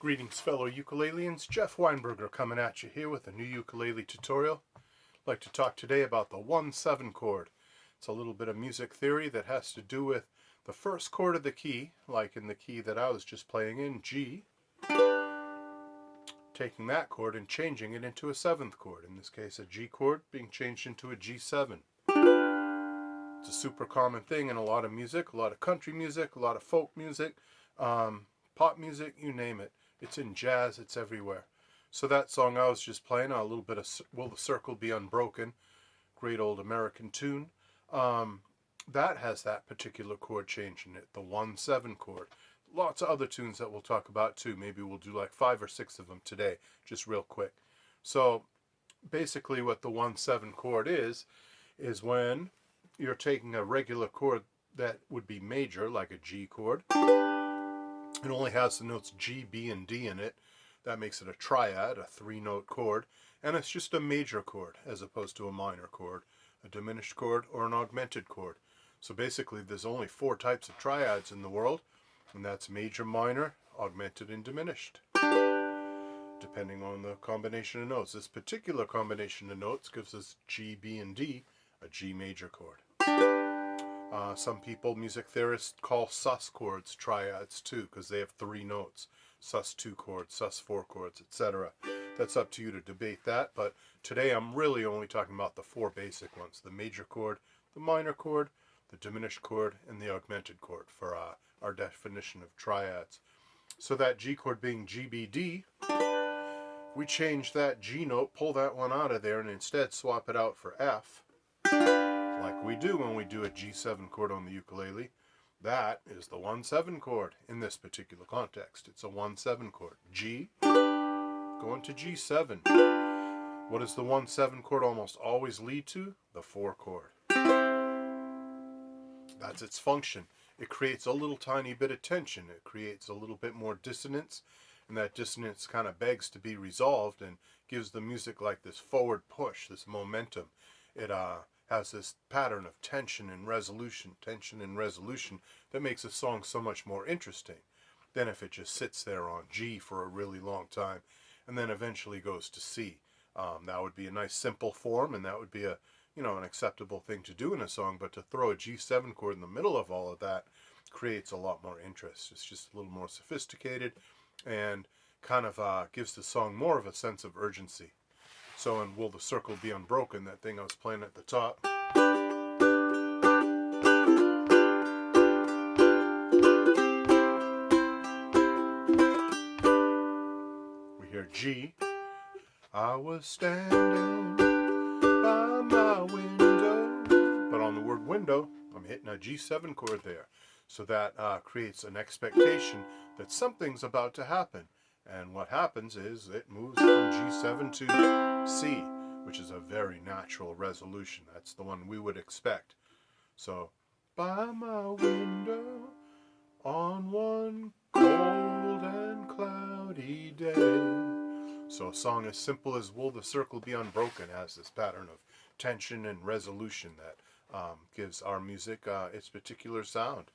Greetings fellow ukuleleans, Jeff Weinberger coming at you here with a new ukulele tutorial. I'd like to talk today about the 1/7 chord. It's a little bit of music theory that has to do with the first chord of the key, like in the key that I was just playing in, G, taking that chord and changing it into a 7th chord, in this case a G chord being changed into a G7. It's a super common thing in a lot of music, a lot of country music, a lot of folk music, pop music, you name it. It's in jazz, it's everywhere. So that song I was just playing, a little bit of Will the Circle Be Unbroken, great old American tune, that has that particular chord change in it, the 1/7 chord. Lots of other tunes that we'll talk about too. Maybe we'll do like 5 or 6 of them today, just real quick. So basically what the 1/7 chord is when you're taking a regular chord that would be major, like a G chord. It only has the notes G, B, and D in it. That makes it a triad, a 3-note chord, and it's just a major chord as opposed to a minor chord, a diminished chord, or an augmented chord. So basically there's only 4 types of triads in the world, and that's major, minor, augmented, and diminished, depending on the combination of notes. This particular combination of notes gives us G, B, and D, a G major chord. Some people, music theorists, call sus chords triads too, because they have 3 notes. Sus2 chords, sus4 chords, etc. That's up to you to debate that, but today I'm really only talking about the 4 basic ones: the major chord, the minor chord, the diminished chord, and the augmented chord for our definition of triads. So that G chord being GBD, we change that G note, pull that one out of there, and instead swap it out for F, like we do when we do a G7 chord on the ukulele. That is the 1/7 chord in this particular context. It's a 1/7 chord. G, going to G7. What does the 1/7 chord almost always lead to? The 4 chord. That's its function. It creates a little tiny bit of tension. It creates a little bit more dissonance, and that dissonance kind of begs to be resolved and gives the music like this forward push, this momentum. It has this pattern of tension and resolution that makes a song so much more interesting than if it just sits there on G for a really long time and then eventually goes to C. That would be a nice simple form, and that would be an acceptable thing to do in a song, but to throw a G7 chord in the middle of all of that creates a lot more interest. It's just a little more sophisticated and kind of gives the song more of a sense of urgency. So in Will the Circle Be Unbroken, that thing I was playing at the top, we hear G. I was standing by my window. But on the word window, I'm hitting a G7 chord there. So that creates an expectation that something's about to happen. And what happens is it moves from G7 to C, which is a very natural resolution. That's the one we would expect. So, by my window on one cold and cloudy day. So a song as simple as Will the Circle Be Unbroken has this pattern of tension and resolution that gives our music its particular sound.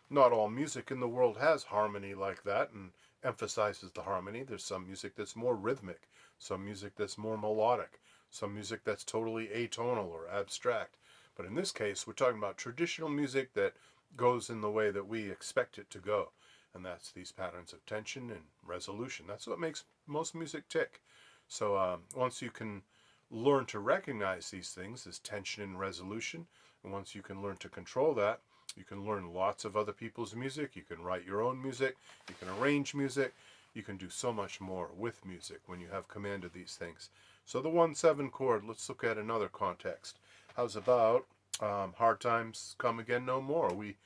Not all music in the world has harmony like that and emphasizes the harmony. There's some music that's more rhythmic, some music that's more melodic, some music that's totally atonal or abstract. But in this case, we're talking about traditional music that goes in the way that we expect it to go. And that's these patterns of tension and resolution. That's what makes most music tick. So once you can learn to recognize these things as tension and resolution, and once you can learn to control that, you can learn lots of other people's music, you can write your own music, you can arrange music, you can do so much more with music when you have command of these things. So the 1/7 chord, let's look at another context. How's about Hard Times Come Again No More? We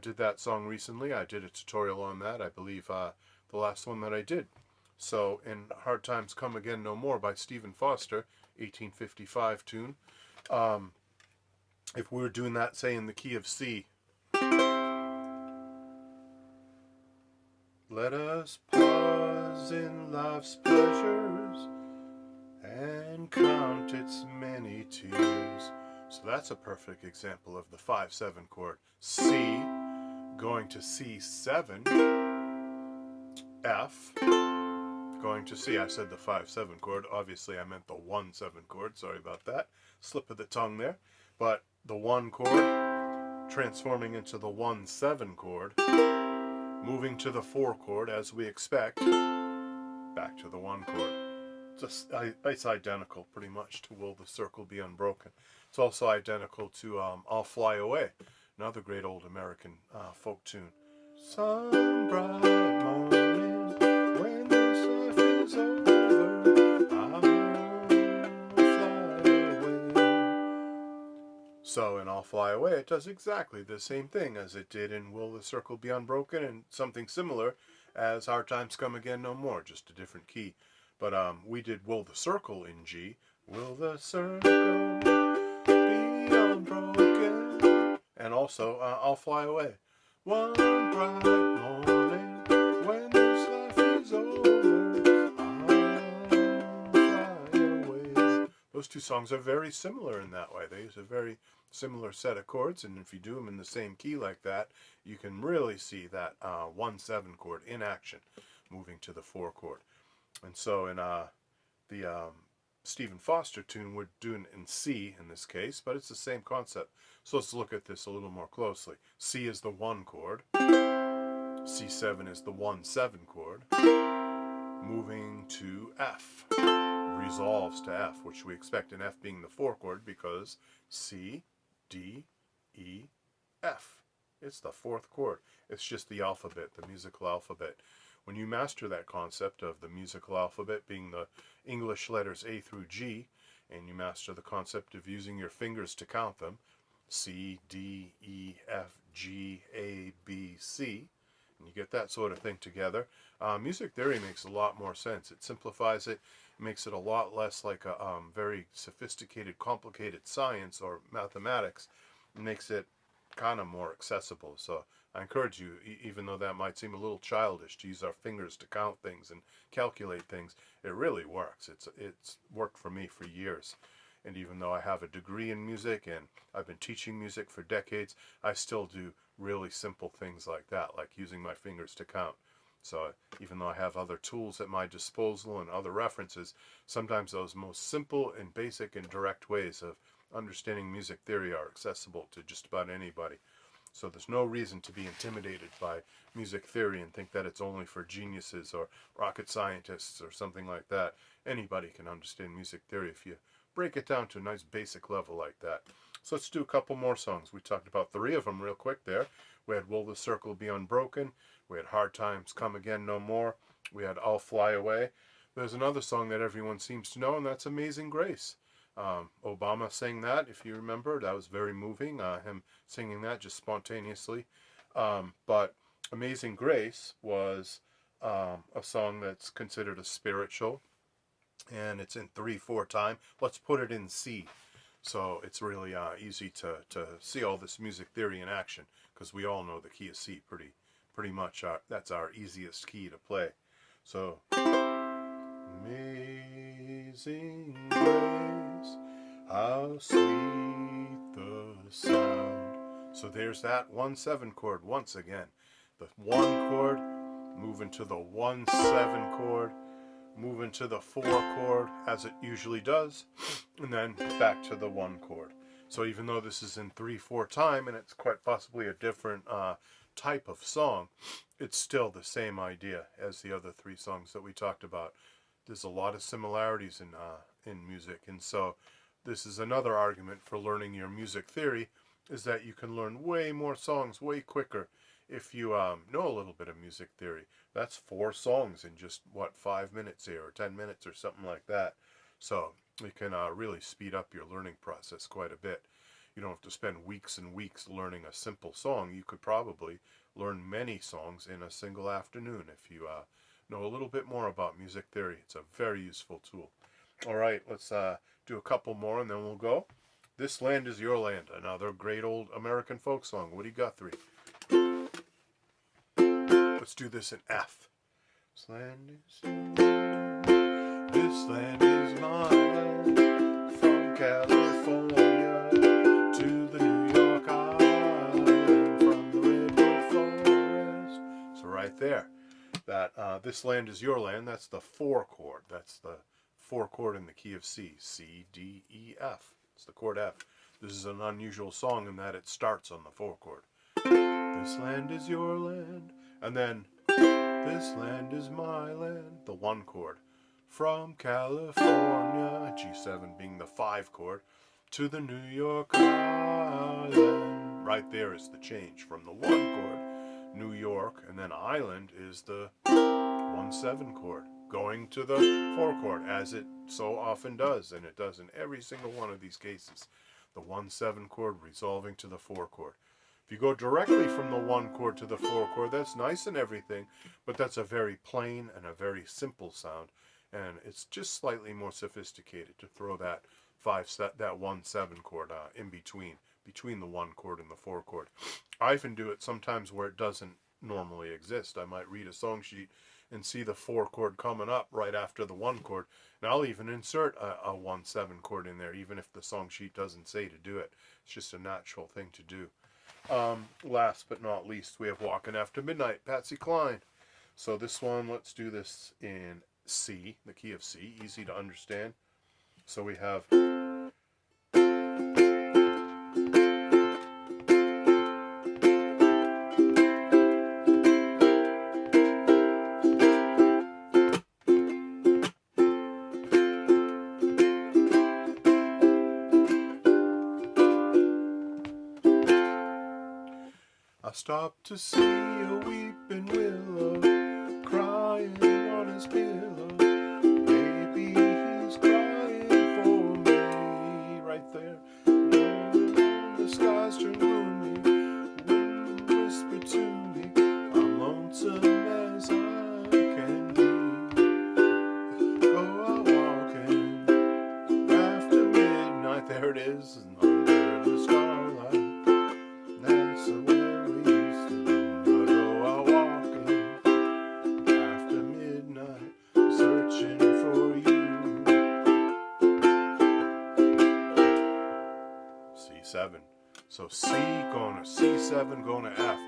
did that song recently. I did a tutorial on that, I believe the last one that I did. So in Hard Times Come Again No More by Stephen Foster, 1855 tune, if we were doing that, say, in the key of C, let us pause in life's pleasures and count its many tears. So that's a perfect example of the 5/7 chord. C going to C7, F, going to C. I said the 5-7 chord. Obviously, I meant the 1-7 chord. Sorry about that. Slip of the tongue there. But the 1 chord transforming into the 1-7 chord, moving to the 4 chord as we expect, back to the 1 chord. It's identical pretty much to Will the Circle Be Unbroken. It's also identical to I'll Fly Away, another great old American folk tune. Some bright morning when this life is over, I'll fly away. So in I'll Fly Away, it does exactly the same thing as it did in Will the Circle Be Unbroken, and something similar as Hard Times Come Again No More, just a different key. But we did Will the Circle in G. Will the circle be unbroken? And also I'll Fly Away. One bright morning when this life is over, I'll fly away. Those two songs are very similar in that way. They use a very similar set of chords, and if you do them in the same key like that, you can really see that 1-7 chord in action, moving to the 4 chord. And so in the Stephen Foster tune, we're doing it in C in this case, but it's the same concept. So let's look at this a little more closely. C is the 1 chord. C7 is the 1-7 chord. Moving to F. Resolves to F, which we expect in F being the 4 chord because C, D, E, F. It's the 4th chord. It's just the alphabet, the musical alphabet. When you master that concept of the musical alphabet being the English letters A through G, and you master the concept of using your fingers to count them, C, D, E, F, G, A, B, C, and you get that sort of thing together, music theory makes a lot more sense. It simplifies it, makes it a lot less like a very sophisticated, complicated science or mathematics. It makes it kind of more accessible. So I encourage you, even though that might seem a little childish, to use our fingers to count things and calculate things. It really works. It's worked for me for years. And even though I have a degree in music and I've been teaching music for decades, I still do really simple things like that, like using my fingers to count. So even though I have other tools at my disposal and other references, sometimes those most simple and basic and direct ways of understanding music theory are accessible to just about anybody. So there's no reason to be intimidated by music theory and think that it's only for geniuses or rocket scientists or something like that. Anybody can understand music theory if you break it down to a nice basic level like that. So let's do a couple more songs. We talked about 3 of them real quick there. We had Will the Circle Be Unbroken. We had Hard Times Come Again No More. We had I'll Fly Away. There's another song that everyone seems to know, and that's Amazing Grace. Obama sang that, if you remember. That was very moving, him singing that just spontaneously. But Amazing Grace was a song that's considered a spiritual, and it's in 3/4 time. Let's put it in C. So it's really easy to see all this music theory in action, because we all know the key of C pretty much. That's our easiest key to play. So, Amazing Grace, how sweet the sound. So there's that 1-7 chord once again. The 1 chord, moving to the 1-7 chord, moving to the 4 chord as it usually does, and then back to the 1 chord. So even though this is in 3/4 time and it's quite possibly a different type of song, it's still the same idea as the other 3 songs that we talked about. There's a lot of similarities in music, and so this is another argument for learning your music theory, is that you can learn way more songs way quicker if you know a little bit of music theory. That's 4 songs in just, 5 minutes here, or 10 minutes or something like that. So it can really speed up your learning process quite a bit. You don't have to spend weeks and weeks learning a simple song. You could probably learn many songs in a single afternoon if you know a little bit more about music theory. It's a very useful tool. All right, let's do a couple more and then we'll go. This Land Is Your Land, another great old American folk song. What do you got, 3? Let's do this in F. This land is yours. This land is my land. From California to the New York Island, from the Redwood Forest. So right there, that This Land Is Your Land, that's the 4 chord. That's the 4 chord in the key of C. C, D, E, F. It's the chord F. This is an unusual song in that it starts on the 4 chord. This land is your land. And then, this land is my land, the 1 chord. From California, G7 being the 5 chord, to the New York Island. Right there is the change from the 1 chord, New York, and then island is the 1/7 chord, going to the 4 chord, as it so often does, and it does in every single one of these cases. The 1/7 chord resolving to the 4 chord. If you go directly from the 1 chord to the 4 chord, that's nice and everything, but that's a very plain and a very simple sound, and it's just slightly more sophisticated to throw that 1/7 chord in between the 1 chord and the 4 chord. I even do it sometimes where it doesn't normally exist. I might read a song sheet and see the 4 chord coming up right after the 1 chord, and I'll even insert a 1/7 chord in there, even if the song sheet doesn't say to do it. It's just a natural thing to do. Last but not least, we have Walking After Midnight, Patsy Cline. So this one, let's do this in C, the key of C, easy to understand. So we have I stopped to see a weeping willow crying on his pillow. Maybe he's crying for me. Right there. The skies turn gloomy. Wind whisper to me, I'm lonesome as I can be. Go out walking after midnight. There it is, under the starlight. That's the way. C7. So C going to C7 going to F.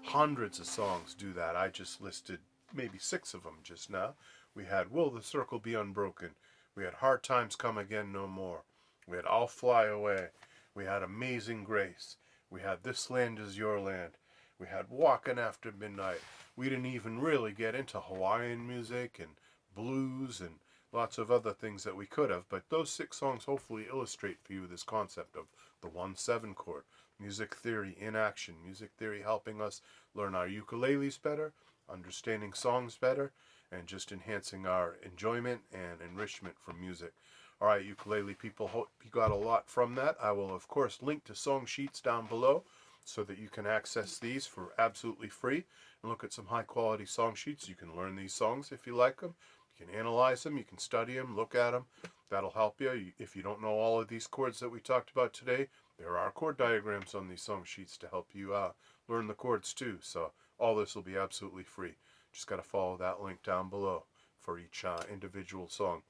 Hundreds of songs do that. I just listed maybe 6 of them just now. We had Will the Circle Be Unbroken. We had Hard Times Come Again No More. We had I'll Fly Away. We had Amazing Grace. We had This Land Is Your Land. We had Walking After Midnight. We didn't even really get into Hawaiian music and blues and lots of other things that we could have, but those 6 songs hopefully illustrate for you this concept of the 1/7 chord. Music theory in action. Music theory helping us learn our ukuleles better, understanding songs better, and just enhancing our enjoyment and enrichment from music. Alright, ukulele people, hope you got a lot from that. I will, of course, link to song sheets down below so that you can access these for absolutely free and look at some high-quality song sheets. You can learn these songs if you like them. You can analyze them, you can study them, look at them. That'll help you. If you don't know all of these chords that we talked about today, there are chord diagrams on these song sheets to help you learn the chords too. So all this will be absolutely free. Just got to follow that link down below for each individual song.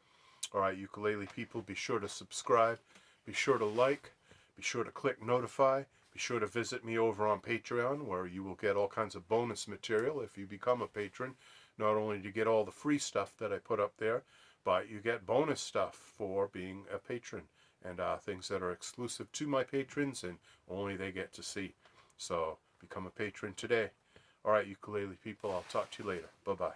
Alright, ukulele people, be sure to subscribe, be sure to like, be sure to click notify, be sure to visit me over on Patreon, where you will get all kinds of bonus material if you become a patron. Not only do you get all the free stuff that I put up there, but you get bonus stuff for being a patron, and things that are exclusive to my patrons and only they get to see. So become a patron today. Alright, ukulele people, I'll talk to you later. Bye-bye.